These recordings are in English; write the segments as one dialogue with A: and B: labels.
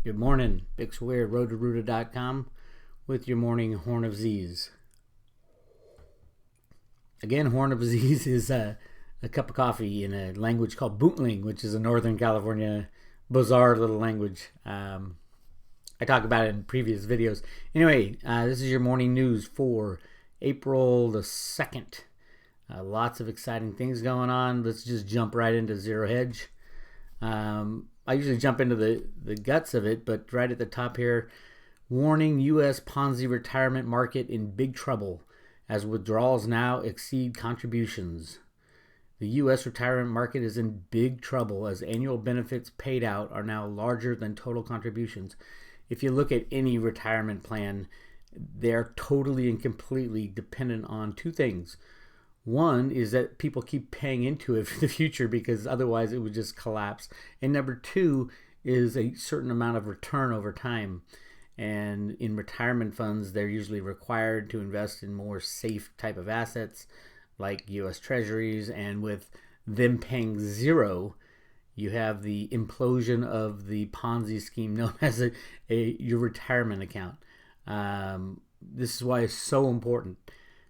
A: Good morning, Bix Weir, Roota.com with your morning Horn of Zeese. Again, Horn of Zeese is a cup of coffee in a language called Bootling, which is a Northern California bizarre little language. I talk about it in previous videos. Anyway, this is your morning news for April the 2nd. Lots of exciting things going on. Let's just jump right into Zero Hedge. I usually jump into the guts of it, but right at the top here, warning U.S. Ponzi retirement market in big trouble as withdrawals now exceed contributions. The U.S. retirement market is in big trouble as annual benefits paid out are now larger than total contributions. If you look at any retirement plan, they're totally and completely dependent on two things. One is that people keep paying into it for the future because otherwise it would just collapse. And number two is a certain amount of return over time. And in retirement funds, they're usually required to invest in more safe type of assets like U.S. Treasuries. And with them paying zero, you have the implosion of the Ponzi scheme known as your retirement account. This is why it's so important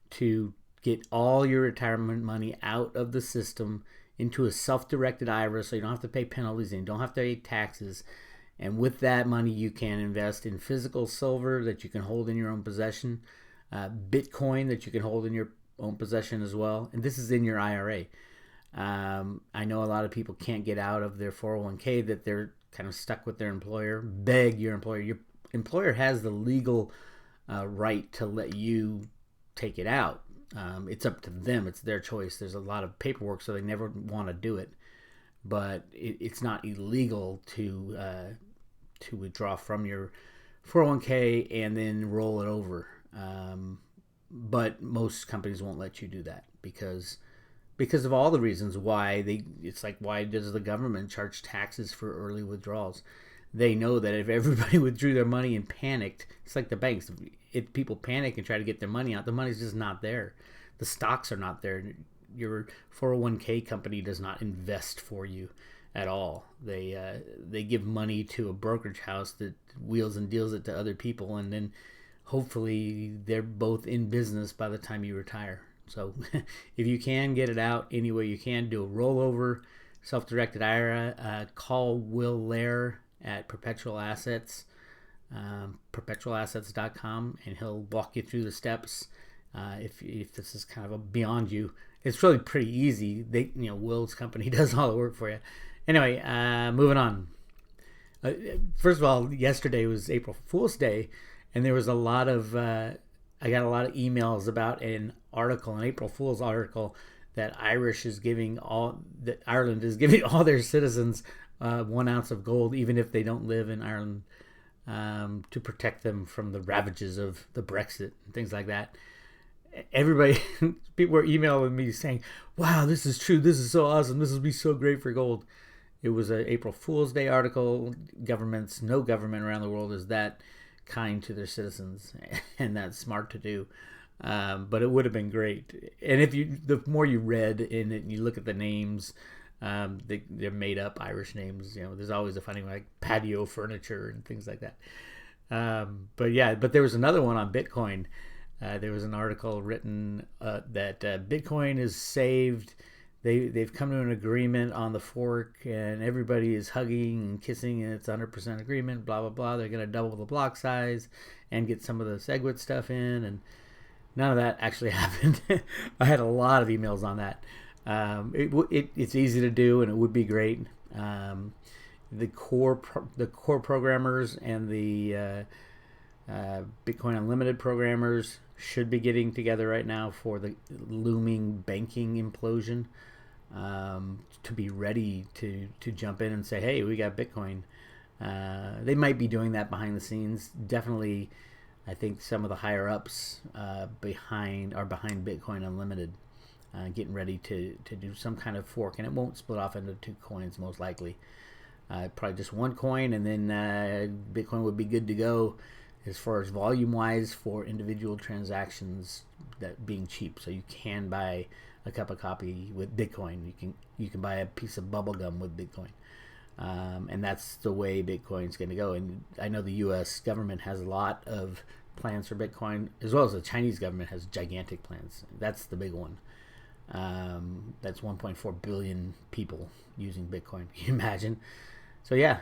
A: to get all your retirement money out of the system into a self-directed IRA so you don't have to pay penalties and you don't have to pay taxes. And with that money, you can invest in physical silver that you can hold in your own possession, Bitcoin that you can hold in your own possession as well. And this is in your IRA. I know a lot of people can't get out of their 401k, that they're kind of stuck with their employer. Beg your employer. Your employer has the legal right to let you take it out. It's up to them. It's their choice. There's a lot of paperwork, so they never want to do it. But it's not illegal to withdraw from your 401k and then roll it over. But most companies won't let you do that because of all the reasons why it's like, why does the government charge taxes for early withdrawals? They know that if everybody withdrew their money and panicked, it's like the banks. If people panic and try to get their money out, the money's just not there. The stocks are not there. Your 401k company does not invest for you at all. They give money to a brokerage house that wheels and deals it to other people, and then hopefully they're both in business by the time you retire. So if you can get it out any way you can, do a rollover, self-directed IRA. Call Will Lair at Perpetual Assets, perpetualassets.com, and he'll walk you through the steps. If this is kind of beyond you, it's really pretty easy. Will's company does all the work for you. Anyway, moving on. First of all, yesterday was April Fool's Day, and there was a lot of I got a lot of emails about an April Fool's article that Ireland is giving all their citizens 1 ounce of gold, even if they don't live in Ireland, to protect them from the ravages of the Brexit and things like that. Everybody, people were emailing me saying, "Wow, this is true. This is so awesome. This will be so great for gold." It was an April Fool's Day article. No government around the world is that kind to their citizens, and that's smart to do. But it would have been great. And the more you read in it and you look at the names, they're made up Irish names. There's always a funny one, like patio furniture and things like that. But there was another one on Bitcoin. There was an article written that Bitcoin is saved. They've come to an agreement on the fork, and everybody is hugging and kissing, and it's 100% agreement. Blah blah blah. They're going to double the block size and get some of the SegWit stuff in, and none of that actually happened. I had a lot of emails on that. It's easy to do, and it would be great. The core programmers and the Bitcoin Unlimited programmers should be getting together right now for the looming banking implosion, to be ready to jump in and say, hey, we got Bitcoin. They might be doing that behind the scenes. Definitely, I think some of the higher ups behind Bitcoin Unlimited, getting ready to do some kind of fork, and it won't split off into two coins most likely. Probably just one coin, and then Bitcoin would be good to go as far as volume wise for individual transactions, that being cheap. So you can buy a cup of coffee with Bitcoin. You can buy a piece of bubble gum with Bitcoin. And that's the way Bitcoin's going to go. And I know the U.S. government has a lot of plans for Bitcoin, as well as the Chinese government has gigantic plans. That's the big one. That's 1.4 billion people using Bitcoin. Can you imagine? So yeah,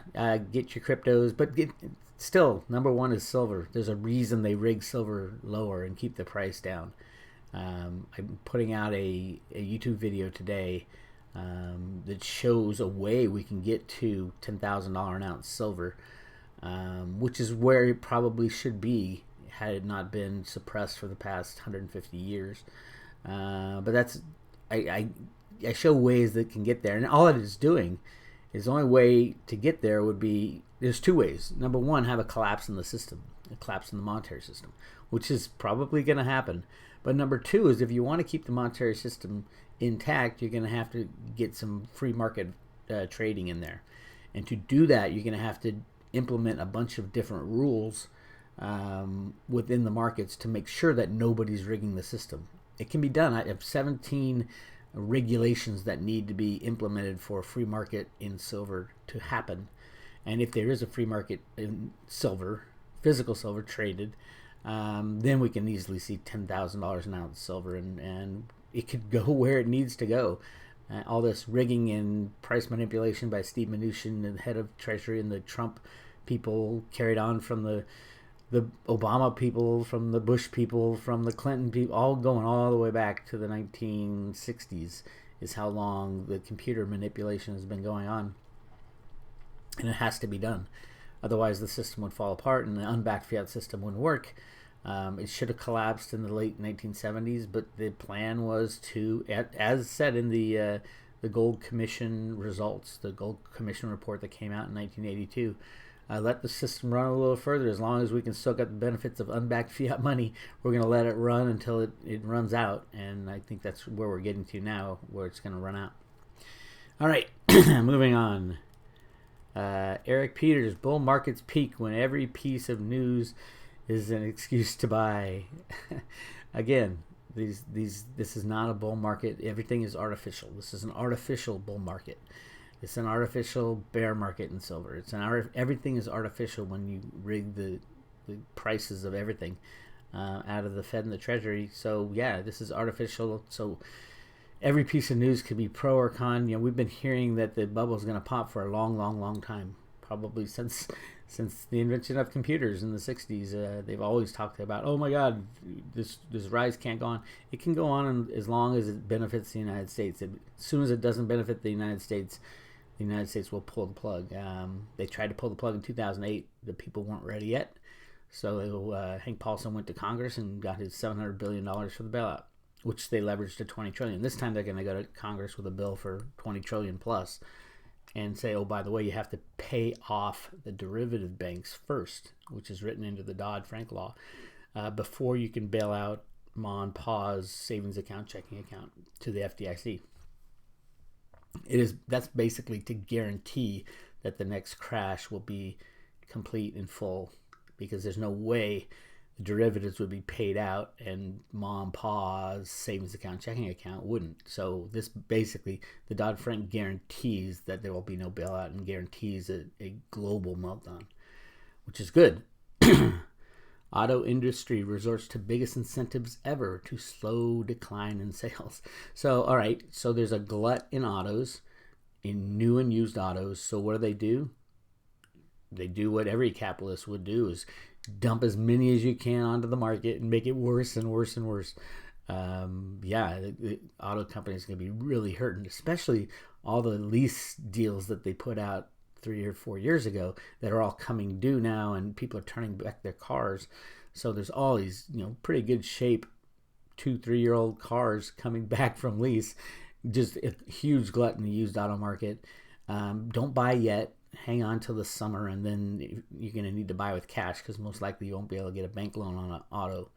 A: get your cryptos, but still, number one is silver. There's a reason they rig silver lower and keep the price down. I'm putting out a YouTube video today that shows a way we can get to $10,000 an ounce silver, which is where it probably should be had it not been suppressed for the past 150 years. But that's I show ways that can get there, and all it is doing is the only way to get there would be, there's two ways. Number one, have a collapse in the system, a collapse in the monetary system, which is probably going to happen. But number two is, if you want to keep the monetary system intact, you're going to have to get some free market trading in there. And to do that, you're going to have to implement a bunch of different rules within the markets to make sure that nobody's rigging the system. It can be done. I have 17 regulations that need to be implemented for a free market in silver to happen. And if there is a free market in silver, physical silver traded, then we can easily see $10,000 an ounce silver, and it could go where it needs to go. All this rigging and price manipulation by Steve Mnuchin, the head of Treasury, and the Trump people, carried on from the Obama people, from the Bush people, from the Clinton people, all going all the way back to the 1960s is how long the computer manipulation has been going on. And it has to be done. Otherwise, the system would fall apart and the unbacked fiat system wouldn't work. It should have collapsed in the late 1970s, but the plan was to, as said in the Gold Commission results, the Gold Commission report that came out in 1982, let the system run a little further. As long as we can still get the benefits of unbacked fiat money, we're going to let it run until it runs out. And I think that's where we're getting to now, where it's going to run out. All right, moving on. Eric Peters, bull markets peak when every piece of news is an excuse to buy. Again, this is not a bull market. Everything is artificial. This is an artificial bull market. It's an artificial bear market in silver. Everything is artificial when you rig the prices of everything out of the Fed and the Treasury. So yeah, this is artificial. So every piece of news could be pro or con. You know, we've been hearing that the bubble is going to pop for a long time, probably since the invention of computers in the 60s. They've always talked about, oh my God, this rise can't go on. It can go on as long as it benefits the United States. As soon as it doesn't benefit the United States will pull the plug. They tried to pull the plug in 2008. The people weren't ready yet. So Hank Paulson went to Congress and got his $700 billion for the bailout, which they leveraged to $20 trillion. This time they're going to go to Congress with a bill for $20 trillion plus and say, oh, by the way, you have to pay off the derivative banks first, which is written into the Dodd-Frank law, before you can bail out Ma and Pa's savings account, checking account to the FDIC. That's basically to guarantee that the next crash will be complete and full, because there's no way the derivatives would be paid out and Ma and Pa's savings account, checking account wouldn't. So this basically, the Dodd-Frank guarantees that there will be no bailout and guarantees a global meltdown, which is good. Auto industry resorts to biggest incentives ever to slow decline in sales. So, all right, so there's a glut in autos, in new and used autos. So what do? They do what every capitalist would do, is dump as many as you can onto the market and make it worse and worse and worse. The auto companies are going to be really hurting, especially all the lease deals that they put out 3 or 4 years ago that are all coming due now, and people are turning back their cars. So there's all these, pretty good shape 2-3 year old cars coming back from lease. Just a huge glut in the used auto market. Don't buy yet. Hang on till the summer, and then you're going to need to buy with cash, because most likely you won't be able to get a bank loan on an auto.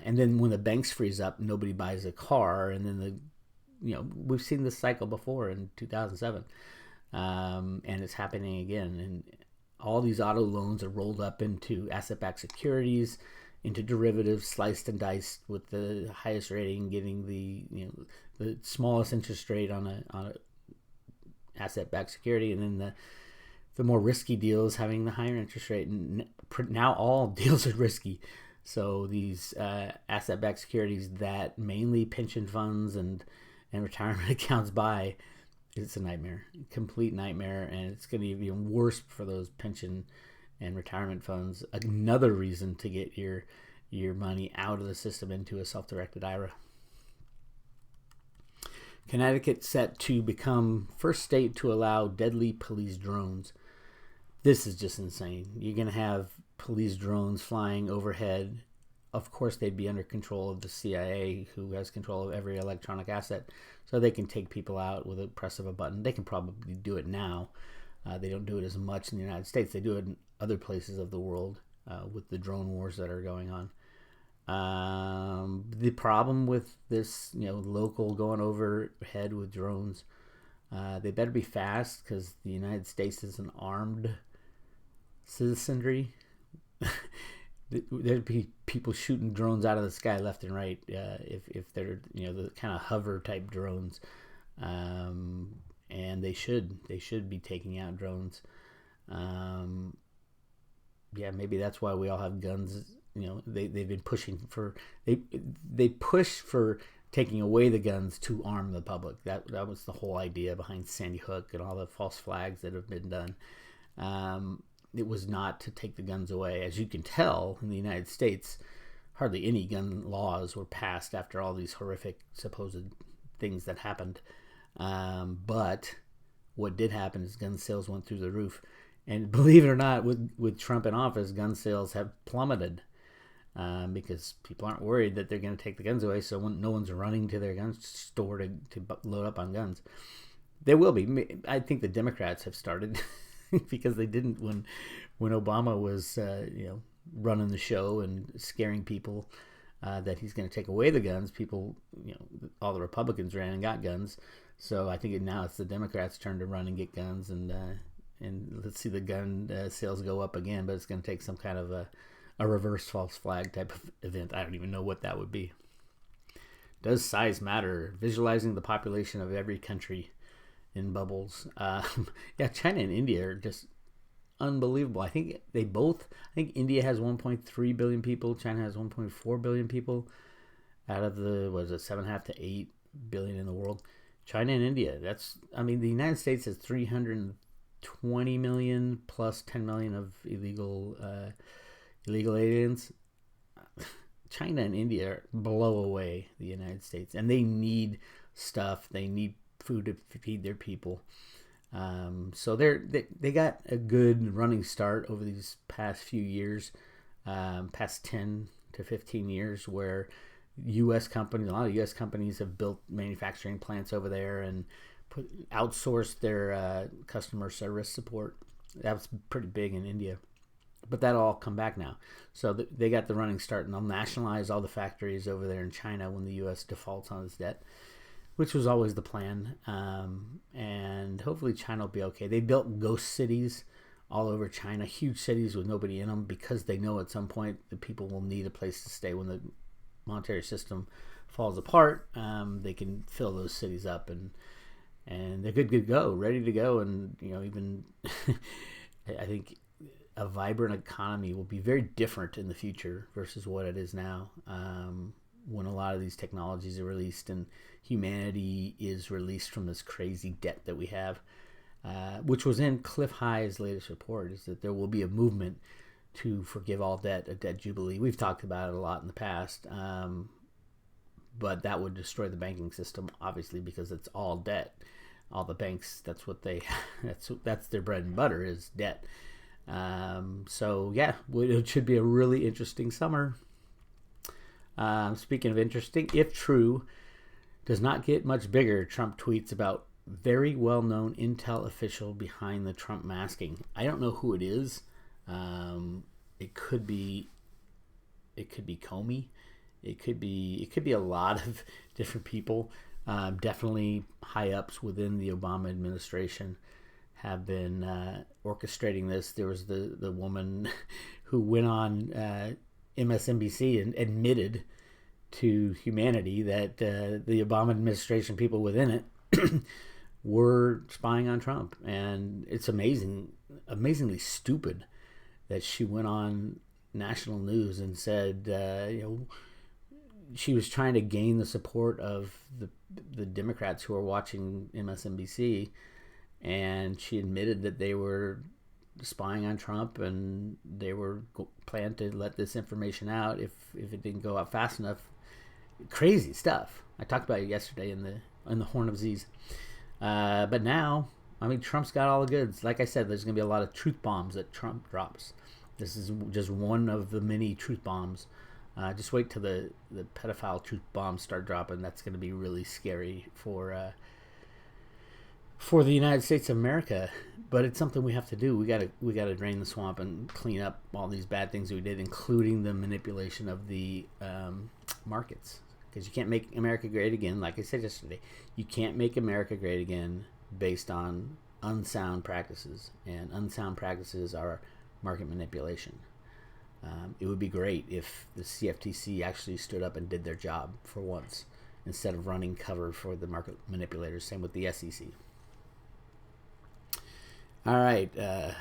A: And then when the banks freeze up, nobody buys a car, and then we've seen this cycle before in 2007. And it's happening again. And all these auto loans are rolled up into asset-backed securities, into derivatives, sliced and diced, with the highest rating getting the smallest interest rate on a asset-backed security, and then the more risky deals having the higher interest rate. And now all deals are risky. So these asset-backed securities that mainly pension funds and retirement accounts buy, it's a nightmare, complete nightmare, and it's going to be even worse for those pension and retirement funds. Another reason to get your money out of the system into a self-directed IRA. Connecticut set to become first state to allow deadly police drones. This is just insane. You're going to have police drones flying overhead. Of course, they'd be under control of the CIA, who has control of every electronic asset, so they can take people out with a press of a button. They can probably do it now. They don't do it as much in the United States. They do it in other places of the world with the drone wars that are going on. The problem with this, local going overhead with drones, they better be fast, because the United States is an armed citizenry. There'd be people shooting drones out of the sky left and right if they're the kind of hover type drones, and they should be taking out drones. Maybe that's why we all have guns. They've been pushing for they push for taking away the guns to arm the public. That was the whole idea behind Sandy Hook and all the false flags that have been done. It was not to take the guns away. As you can tell, in the United States, hardly any gun laws were passed after all these horrific supposed things that happened. But what did happen is gun sales went through the roof. And believe it or not, with Trump in office, gun sales have plummeted because people aren't worried that they're going to take the guns away, so no one's running to their gun store to load up on guns. There will be. I think the Democrats have started because they didn't when Obama was running the show and scaring people that he's going to take away the guns. People, all the Republicans ran and got guns. So I think now it's the Democrats' turn to run and get guns, and let's see the gun sales go up again. But it's going to take some kind of a reverse false flag type of event. I don't even know what that would be. Does size matter? Visualizing the population of every country in bubbles. China and India are just unbelievable. I think India has 1.3 billion people. China has 1.4 billion people out of the 7.5 to 8 billion in the world. China and India. The United States has 320 million plus 10 million of illegal aliens. China and India blow away the United States, and they need stuff. They need food to feed their people. So they got a good running start over these past few years, past 10 to 15 years, where a lot of U.S. companies have built manufacturing plants over there and outsourced their customer service support. That was pretty big in India. But that'll all come back now. So they got the running start, and they'll nationalize all the factories over there in China when the U.S. defaults on its debt, which was always the plan. And hopefully China will be okay. They built ghost cities all over China, huge cities with nobody in them, because they know at some point the people will need a place to stay when the monetary system falls apart. They can fill those cities up, and they're good to go, ready to go. And even I think a vibrant economy will be very different in the future versus what it is now. When a lot of these technologies are released and humanity is released from this crazy debt that we have, which was in Cliff High's latest report, is that there will be a movement to forgive all debt, a debt jubilee. We've talked about it a lot in the past, but that would destroy the banking system, obviously, because it's all debt. All the banks, that's their bread and butter, is debt. It should be a really interesting summer. Speaking of interesting, if true, does not get much bigger. Trump tweets about very well-known Intel official behind the Trump masking. I don't know who it is. It could be Comey. It could be a lot of different people. Definitely high ups within the Obama administration have been orchestrating this. There was the woman who went on MSNBC and admitted to humanity that the Obama administration, people within it, were spying on Trump. And it's amazingly stupid that she went on national news and said, she was trying to gain the support of the Democrats who are watching MSNBC, and she admitted that they were spying on Trump and they were planned to let this information out if it didn't go out fast enough. Crazy stuff. I talked about it yesterday in the Horn of Zeese. But now, I mean, Trump's got all the goods. Like I said, there's going to be a lot of truth bombs that Trump drops. This is just one of the many truth bombs. Just wait till the pedophile truth bombs start dropping. That's going to be really scary for the United States of America. But it's something we have to do. We gotta drain the swamp and clean up all these bad things we did, including the manipulation of the markets. Because you can't make America great again. Like I said yesterday, you can't make America great again based on unsound practices, and unsound practices are market manipulation. It would be great if the CFTC actually stood up and did their job for once, instead of running cover for the market manipulators. Same with the SEC. All right, I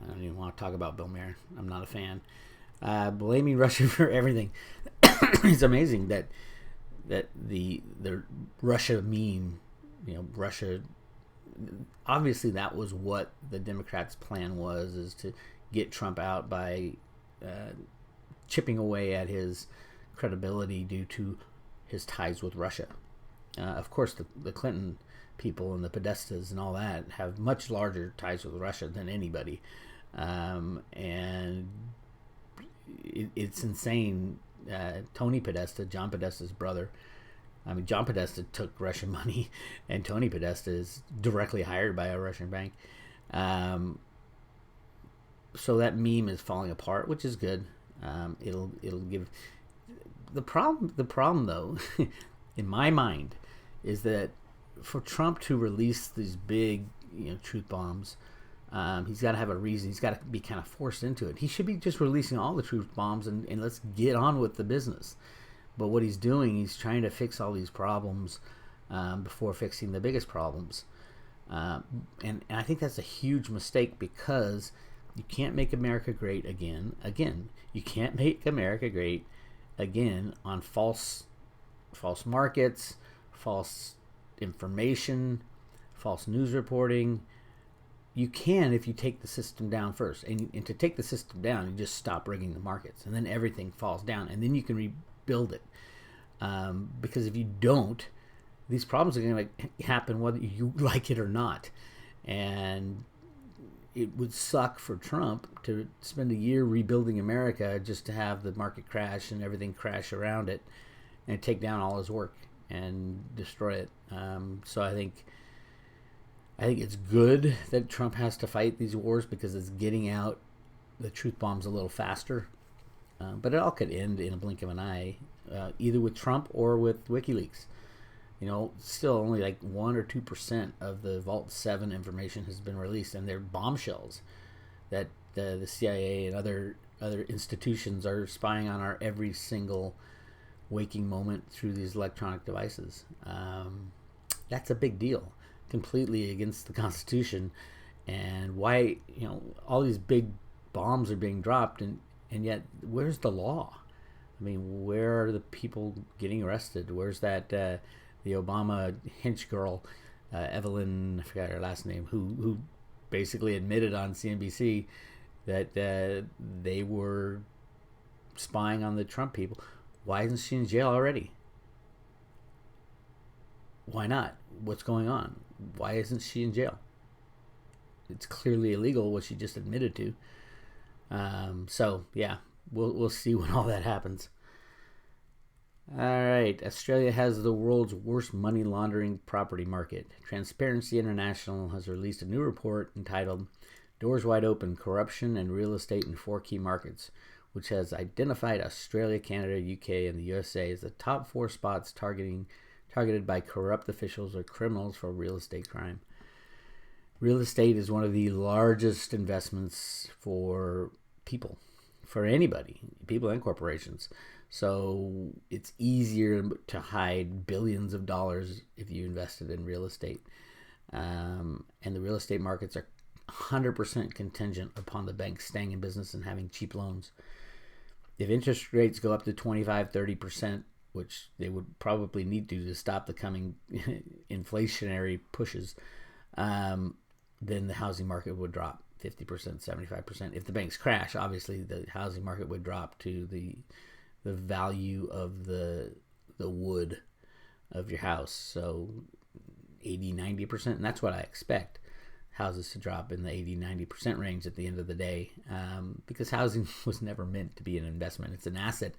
A: don't even want to talk about Bill Maher. I'm not a fan. Blaming Russia for everything. It's amazing that the Russia meme, Russia. Obviously, that was what the Democrats' plan was: is to get Trump out by chipping away at his credibility due to his ties with Russia. Of course, the Clinton people and the Podestas and all that have much larger ties with Russia than anybody. And it's insane. Tony Podesta, John Podesta's brother, I mean, John Podesta took Russian money, and Tony Podesta is directly hired by a Russian bank. So that meme is falling apart, which is good. It'll give the problem though, in my mind, is that for Trump to release these big, truth bombs, he's got to have a reason. He's got to be kind of forced into it. He should be just releasing all the truth bombs and let's get on with the business. But what he's doing, he's trying to fix all these problems before fixing the biggest problems. And I think that's a huge mistake, because you can't make America great again. You can't make America great again on false markets, false information, false news reporting. You can if you take the system down first. And to take the system down, you just stop rigging the markets, and then everything falls down, and then you can rebuild it. Because if you don't, these problems are going to happen whether you like it or not. And it would suck for Trump to spend a year rebuilding America just to have the market crash and everything crash around it and take down all his work and destroy it. So I think it's good that Trump has to fight these wars, because it's getting out the truth bombs a little faster. But it all could end in a blink of an eye, either with Trump or with WikiLeaks. Still only like 1 or 2% of the Vault 7 information has been released, and they're bombshells that the CIA and other institutions are spying on our every single waking moment through these electronic devices. That's a big deal, completely against the Constitution. And why, all these big bombs are being dropped, and yet where's the law? I mean, where are the people getting arrested? Where's that the Obama hench girl, Evelyn, I forgot her last name, who basically admitted on CNBC that they were spying on the Trump people? Why isn't she in jail already? Why not? What's going on? Why isn't she in jail? It's clearly illegal what she just admitted to. So yeah, we'll see when all that happens. All right, Australia has the world's worst money laundering property market. Transparency International has released a new report entitled "Doors Wide Open: Corruption and Real Estate in 4 Key Markets," which has identified Australia, Canada, UK, and the USA as the top 4 spots targeted by corrupt officials or criminals for real estate crime. Real estate is one of the largest investments for people, for anybody, people and corporations. So it's easier to hide billions of dollars if you invested in real estate. And the real estate markets are 100% contingent upon the banks staying in business and having cheap loans. If interest rates go up to 25-30%, which they would probably need to stop the coming inflationary pushes, then the housing market would drop 50%, 75%. If the banks crash, obviously the housing market would drop to the value of the wood of your house. So 80-90%, and that's what I expect houses to drop in the 80-90% range at the end of the day, because housing was never meant to be an investment. It's an asset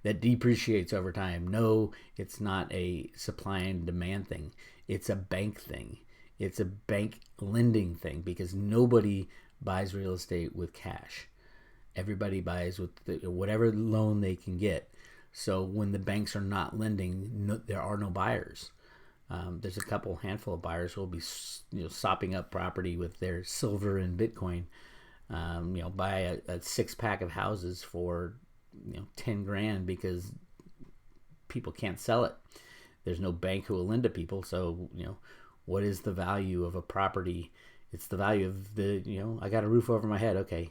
A: that depreciates over time. No, it's not a supply and demand thing. It's a bank thing. It's a bank lending thing, because nobody buys real estate with cash. Everybody buys with whatever loan they can get. So when the banks are not lending, there are no buyers. There's a handful of buyers who will be, sopping up property with their silver and Bitcoin. Buy a 6-pack of houses for, $10,000 because people can't sell it. There's no bank who will lend to people. So, what is the value of a property? It's the value of I got a roof over my head. Okay,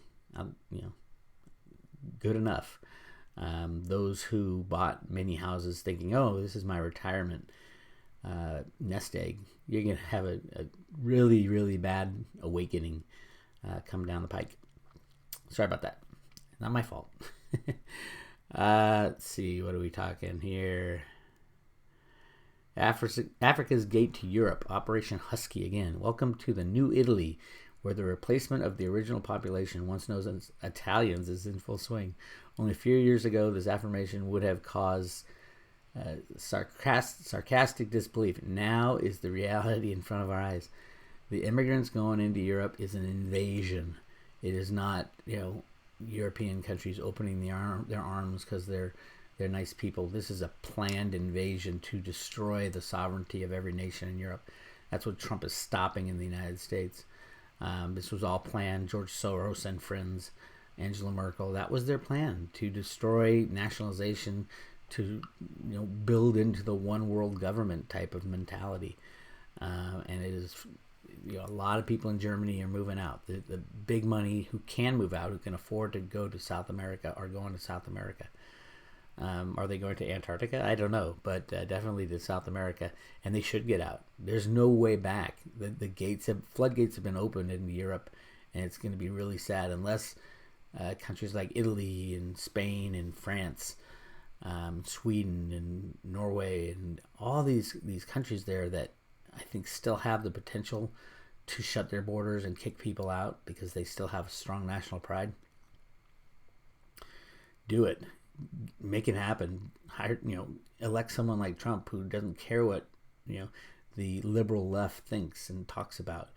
A: good enough. Those who bought many houses thinking, oh, this is my retirement nest egg, you're going to have a really, really bad awakening come down the pike. Sorry about that. Not my fault. Let's see, what are we talking here? Africa's gate to Europe, Operation Husky again. Welcome to the new Italy, where the replacement of the original population, once known as Italians, is in full swing. Only a few years ago, this affirmation would have caused sarcastic disbelief. Now is the reality in front of our eyes. The immigrants going into Europe is an invasion. It is not, European countries opening their arms because they're nice people. This is a planned invasion to destroy the sovereignty of every nation in Europe. That's what Trump is stopping in the United States. This was all planned. George Soros and friends, Angela Merkel, that was their plan, to destroy nationalization, to build into the one world government type of mentality. And it is, a lot of people in Germany are moving out. The big money who can move out, who can afford to go to South America, are going to South America. Are they going to Antarctica? I don't know, but definitely to South America, and they should get out. There's no way back. The floodgates have been opened in Europe, and it's going to be really sad unless countries like Italy and Spain and France, Sweden and Norway and all these countries there that I think still have the potential to shut their borders and kick people out because they still have strong national pride. Do it. Make it happen. Hire, elect someone like Trump who doesn't care what, the liberal left thinks and talks about.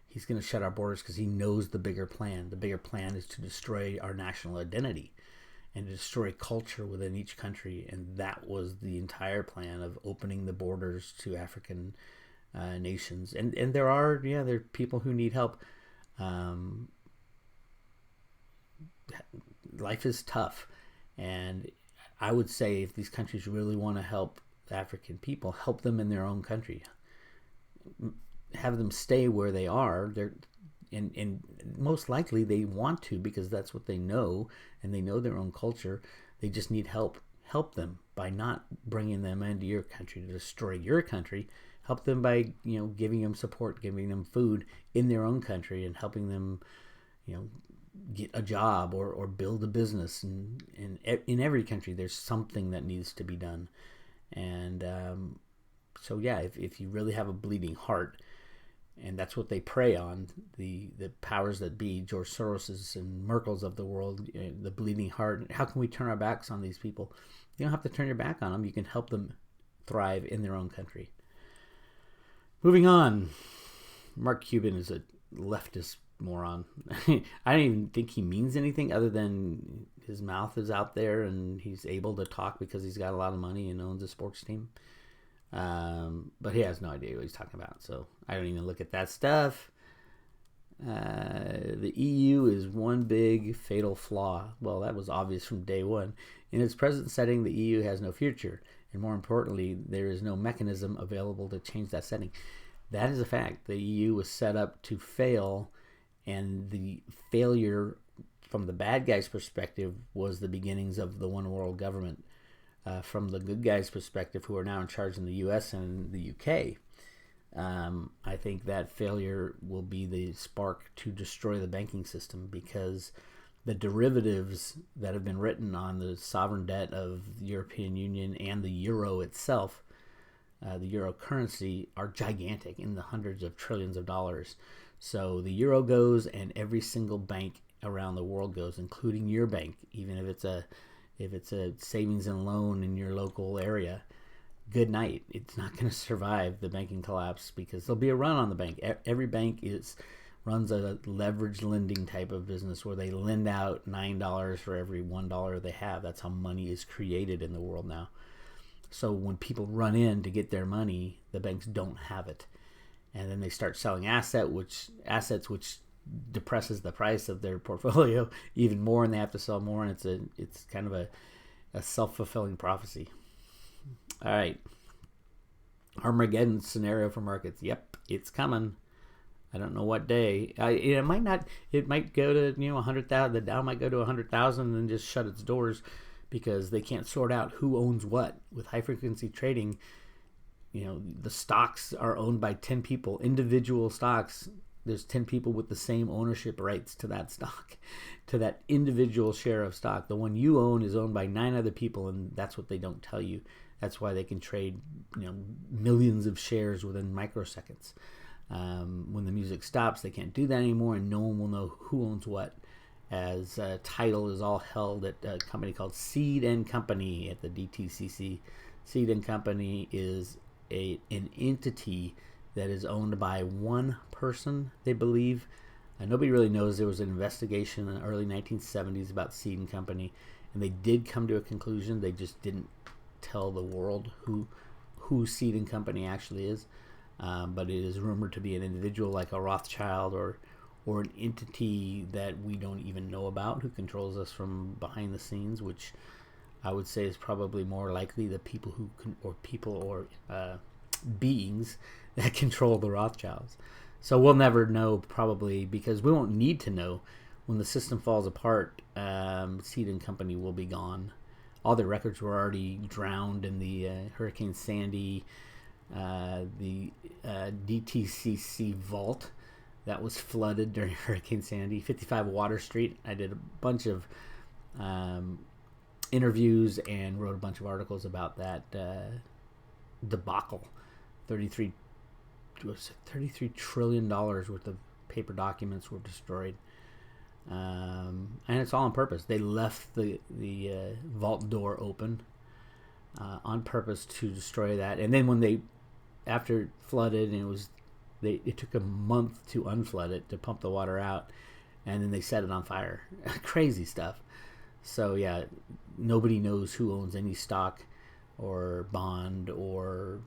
A: He's going to shut our borders because he knows the bigger plan. The bigger plan is to destroy our national identity and to destroy culture within each country. And that was the entire plan of opening the borders to African nations. And there are people who need help. Life is tough. And I would say if these countries really want to help African people, help them in their own country. Have them stay where they are. And most likely they want to because that's what they know, and they know their own culture. They just need help. Help them by not bringing them into your country to destroy your country. Help them by giving them support, giving them food in their own country, and helping them get a job or build a business. And in every country there's something that needs to be done. And so if you really have a bleeding heart, and that's what they prey on, the powers that be, George Soros's and Merkel's of the world, the bleeding heart. How can we turn our backs on these people? You don't have to turn your back on them. You can help them thrive in their own country. Moving on, Mark Cuban is a leftist moron. I don't even think he means anything other than his mouth is out there and he's able to talk because he's got a lot of money and owns a sports team. But he has no idea what he's talking about, so I don't even look at that stuff. The EU is one big fatal flaw. Well, that was obvious from day one. In its present setting, the EU has no future, and more importantly, there is no mechanism available to change that setting. That is a fact. The EU was set up to fail, and the failure from the bad guys' perspective was the beginnings of the one world government. From the good guys' perspective, who are now in charge in the US and the UK, I think that failure will be the spark to destroy the banking system, because the derivatives that have been written on the sovereign debt of the European Union and the euro itself, the euro currency, are gigantic, in the hundreds of trillions of dollars. So the euro goes, and every single bank around the world goes, including your bank, even if it's a savings and loan in your local area. Good night. It's not going to survive the banking collapse, because there'll be a run on the bank. Every bank runs a leveraged lending type of business where they lend out $9 for every $1 they have. That's how money is created in the world now. So when people run in to get their money, the banks don't have it, and then they start selling assets, which depresses the price of their portfolio even more, and they have to sell more, and it's kind of a self-fulfilling prophecy. All right, Armageddon scenario for markets. Yep, it's coming. I don't know what day. It might not. It might go to 100,000. The Dow might go to 100,000 and then just shut its doors, because they can't sort out who owns what. With high frequency trading, the stocks are owned by 10 people, individual stocks. There's 10 people with the same ownership rights to that stock, to that individual share of stock. The one you own is owned by 9 other people, and that's what they don't tell you. That's why they can trade, millions of shares within microseconds. When the music stops, they can't do that anymore, and no one will know who owns what, as title is all held at a company called Seed and Company at the DTCC. Seed and Company is an entity that is owned by one person, they believe. Nobody really knows. There was an investigation in the early 1970s about Seed and Company, and they did come to a conclusion. They just didn't tell the world who Seed and Company actually is. But it is rumored to be an individual like a Rothschild or an entity that we don't even know about, who controls us from behind the scenes, which I would say is probably more likely the people or beings that control the Rothschilds. So we'll never know, probably, because we won't need to know. When the system falls apart, Seed and Company will be gone. All their records were already drowned in the Hurricane Sandy, the DTCC vault that was flooded during Hurricane Sandy. 55 Water Street. I did a bunch of interviews and wrote a bunch of articles about that debacle. $33 trillion worth of paper documents were destroyed. And it's all on purpose. They left the vault door open on purpose to destroy that. And then when after it flooded, and it took a month to unflood it, to pump the water out, and then they set it on fire. Crazy stuff. So yeah, nobody knows who owns any stock or bond or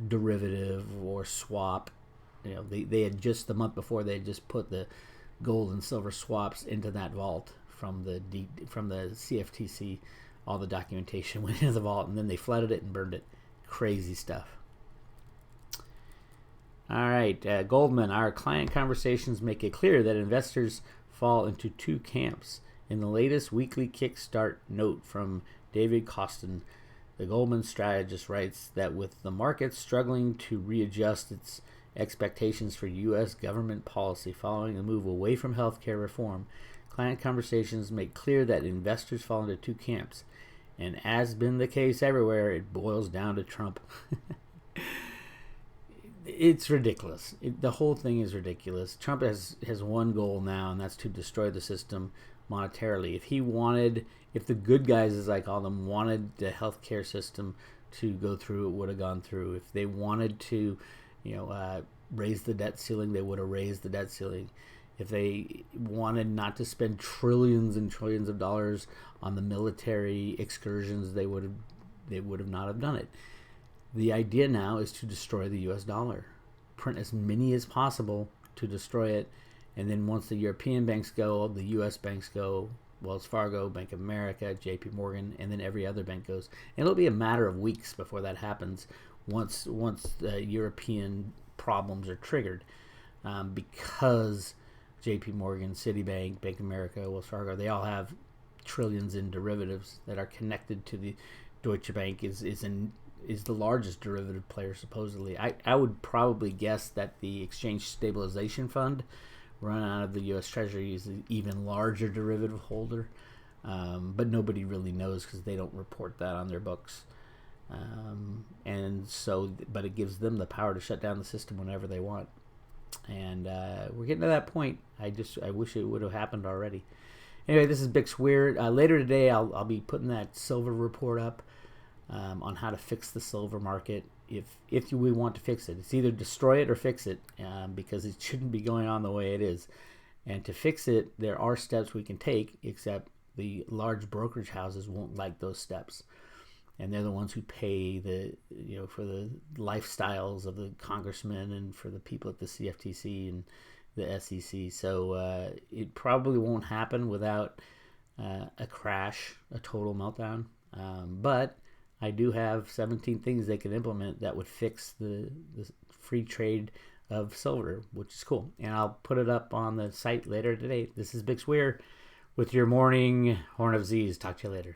A: derivative or swap. They had just, the month before, they had just put the gold and silver swaps into that vault from the CFTC. All the documentation went into the vault, and then they flooded it and burned it. Crazy stuff. All right, Goldman, our client conversations make it clear that investors fall into 2 camps. In the latest weekly Kickstart note from David Costin, the Goldman strategist writes that with the market struggling to readjust its expectations for U.S. government policy following the move away from healthcare reform, client conversations make clear that investors fall into 2 camps. And as been the case everywhere, it boils down to Trump. It's ridiculous. The whole thing is ridiculous. Trump has one goal now, and that's to destroy the system monetarily. If the good guys, as I call them, wanted the healthcare system to go through, it would have gone through. If they wanted to, raise the debt ceiling, they would have raised the debt ceiling. If they wanted not to spend trillions and trillions of dollars on the military excursions, they would have not have done it. The idea now is to destroy the U.S. dollar, print as many as possible to destroy it, and then once the European banks go, the U.S. banks go, Wells Fargo, Bank of America, J.P. Morgan, and then every other bank goes. And it'll be a matter of weeks before that happens. Once the European problems are triggered, because J.P. Morgan, Citibank, Bank of America, Wells Fargo, they all have trillions in derivatives that are connected to the Deutsche Bank is the largest derivative player supposedly. I would probably guess that the Exchange Stabilization Fund, run out of the U.S. Treasury, is an even larger derivative holder, but nobody really knows because they don't report that on their books. And so, but it gives them the power to shut down the system whenever they want. And we're getting to that point. I wish it would have happened already. Anyway, this is Bix Weir. Later today, I'll be putting that silver report up on how to fix the silver market. If we want to fix it, it's either destroy it or fix it, because it shouldn't be going on the way it is. And to fix it, there are steps we can take, except the large brokerage houses won't like those steps, and they're the ones who pay for the lifestyles of the congressmen and for the people at the CFTC and the SEC. So it probably won't happen without a crash, a total meltdown. But I do have 17 things they can implement that would fix the free trade of silver, which is cool. And I'll put it up on the site later today. This is Bix Weir with your morning Horn of Zeese. Talk to you later.